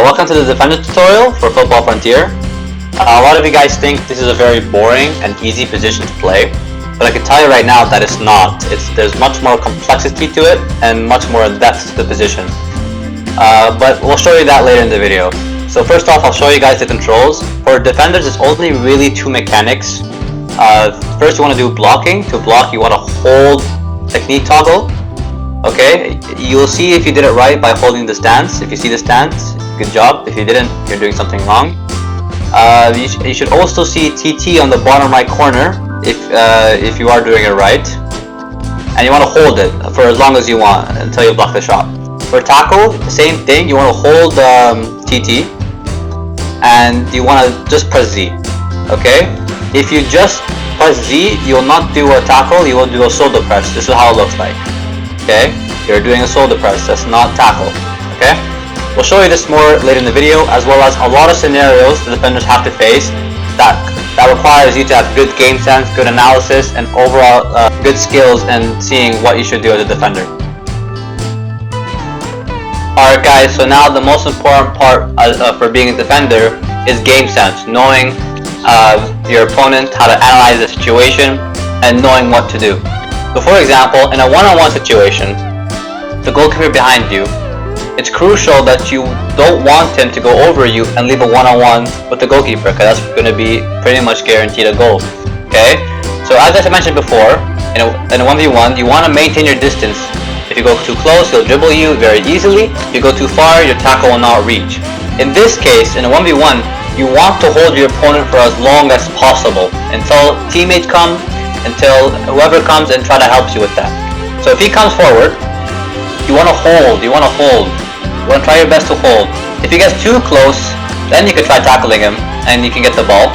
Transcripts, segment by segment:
welcome to the Defender tutorial for Football Frontier. A lot of you guys think this is a very boring and easy position to play, but I can tell you right now that it's not. There's much more complexity to it and much more depth to the position. But we'll show you that later in the video. So first off, I'll show you guys the controls. For defenders, it's only really two mechanics. First, you want to do blocking. To block, you want to hold technique toggle. Okay, you'll see if you did it right by holding the stance. If you see the stance, good job. If you didn't, you're doing something wrong. You should also see TT on the bottom right corner if you are doing it right. And you want to hold it for as long as you want until you block the shot. For tackle, the same thing. You want to hold TT and you want to just press Z. Okay, if you just press Z, you will not do a tackle, you will do a shoulder press. This is how it looks like. Okay, you're doing a shoulder press, that's not tackle. Okay, we'll show you this more later in the video, as well as a lot of scenarios the defenders have to face that requires you to have good game sense, good analysis, and overall good skills in seeing what you should do as a defender. Alright guys, so now the most important part for being a defender is game sense, knowing your opponent, how to analyze the situation, and knowing what to do. So for example, in a one-on-one situation, the goalkeeper behind you, it's crucial that you don't want him to go over you and leave a one-on-one with the goalkeeper, because that's going to be pretty much guaranteed a goal. Okay? So as I mentioned before, in a 1v1, you want to maintain your distance. If you go too close, he'll dribble you very easily. If you go too far, your tackle will not reach. In this case, in a 1v1, you want to hold your opponent for as long as possible until teammates come, until whoever comes and try to help you with that. So if he comes forward, you want to hold. You want to try your best to hold. If he gets too close, then you can try tackling him and you can get the ball.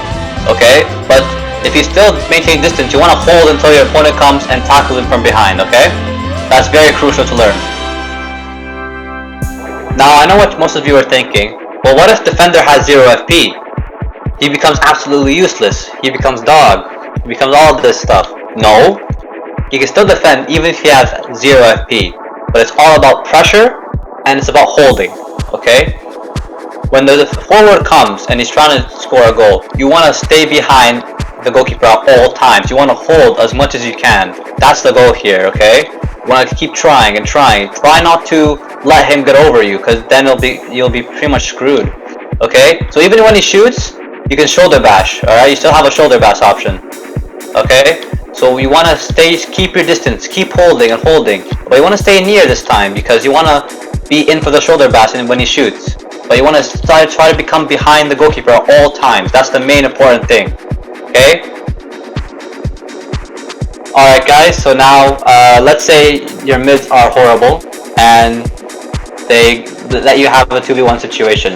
Okay? But if you still maintain distance, you want to hold until your opponent comes and tackles him from behind. Okay? That's very crucial to learn. Now I know what most of you are thinking. Well, what if defender has 0 FP? He becomes absolutely useless. He becomes dog. He becomes all this stuff. No. He can still defend even if he has 0 FP. But it's all about pressure and it's about holding. Okay? When the forward comes and he's trying to score a goal, you want to stay behind the goalkeeper at all times. You want to hold as much as you can. That's the goal here, okay? You want to keep trying and trying. Try not to let him get over you, because then you'll be pretty much screwed. Okay? So even when he shoots, you can shoulder bash. Alright? You still have a shoulder bash option. Okay? So you want to keep your distance, keep holding and holding. But you want to stay near this time, because you want to be in for the shoulder bash when he shoots. But you want to try to become behind the goalkeeper at all times. That's the main important thing. Okay? Alright guys, so now let's say your mids are horrible and they let you have a 2v1 situation.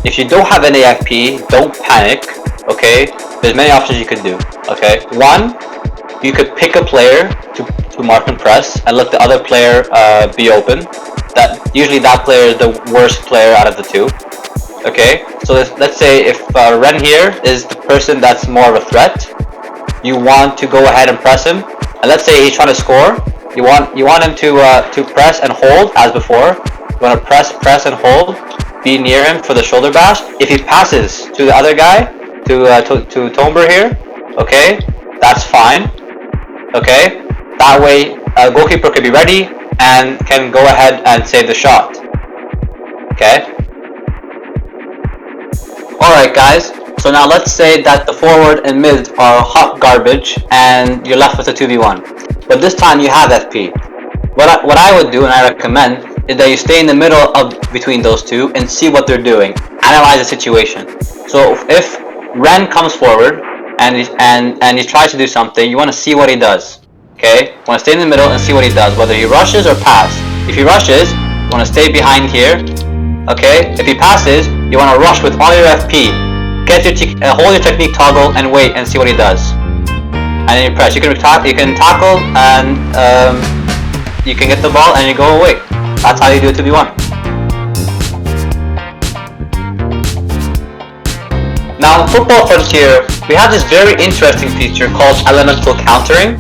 If you don't have any FP, don't panic, okay? There's many options you could do, okay? One, you could pick a player to mark and press and let the other player be open. Usually that player is the worst player out of the two. Okay, so let's say if Ren here is the person that's more of a threat, you want to go ahead and press him. And let's say he's trying to score. You want him to press and hold as before. You want to press and hold. Be near him for the shoulder bash. If he passes to the other guy, to Tomber here, okay, that's fine. Okay, that way goalkeeper can be ready and can go ahead and save the shot. Okay. Alright guys, so now let's say that the forward and mid are hot garbage and you're left with a 2v1. But this time you have FP. What I would do, and I recommend, is that you stay in the middle between those two and see what they're doing. Analyze the situation. So if Ren comes forward and he tries to do something, you want to see what he does. Okay? You want to stay in the middle and see what he does, whether he rushes or passes. If he rushes, you want to stay behind here. Okay? If he passes, you want to rush with all your FP. Hold your technique toggle and wait and see what he does. And then you press. You can tackle and you can get the ball and you go away. That's how you do it 2v1. Now in Football Frontier, we have this very interesting feature called elemental countering.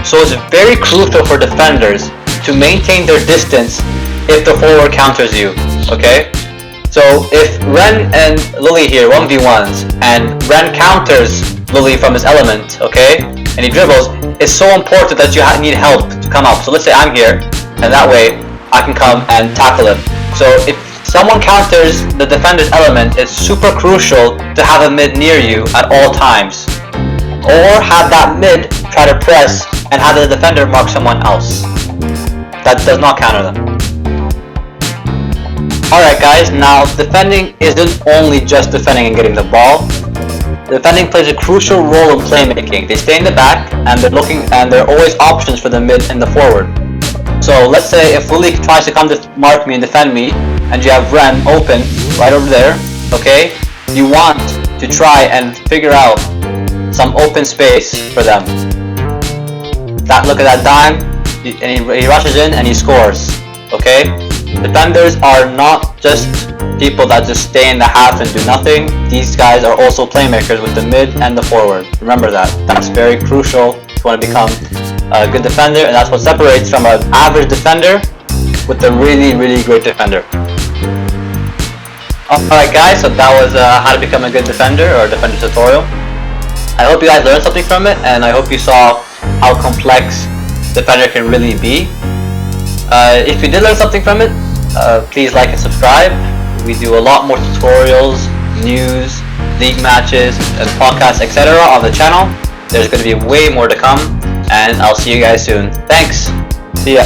So it's very crucial for defenders to maintain their distance if the forward counters you. Okay? So if Ren and Lily here 1v1s and Ren counters Lily from his element, okay, and he dribbles, it's so important that you need help to come up. So let's say I'm here, and that way I can come and tackle him. So if someone counters the defender's element, it's super crucial to have a mid near you at all times. Or have that mid try to press and have the defender mark someone else that does not counter them. Alright guys, now defending isn't only just defending and getting the ball. Defending plays a crucial role in playmaking. They stay in the back and there are always options for the mid and the forward. So let's say if Lily tries to come to mark me and defend me, and you have Ren open right over there, okay? You want to try and figure out some open space for them. Look at that dime, and he rushes in and he scores, okay? Defenders are not just people that just stay in the half and do nothing. These guys are also playmakers with the mid and the forward. Remember that. That's very crucial if you want to become a good defender, and that's what separates from an average defender with a really, really great defender. Alright guys, so that was how to become a good defender, or defender tutorial. I hope you guys learned something from it, and I hope you saw how complex defender can really be. If you did learn something from it, please like and subscribe. We do a lot more tutorials, news, league matches, and podcasts, etc. on the channel. There's going to be way more to come, and I'll see you guys soon. Thanks! See ya!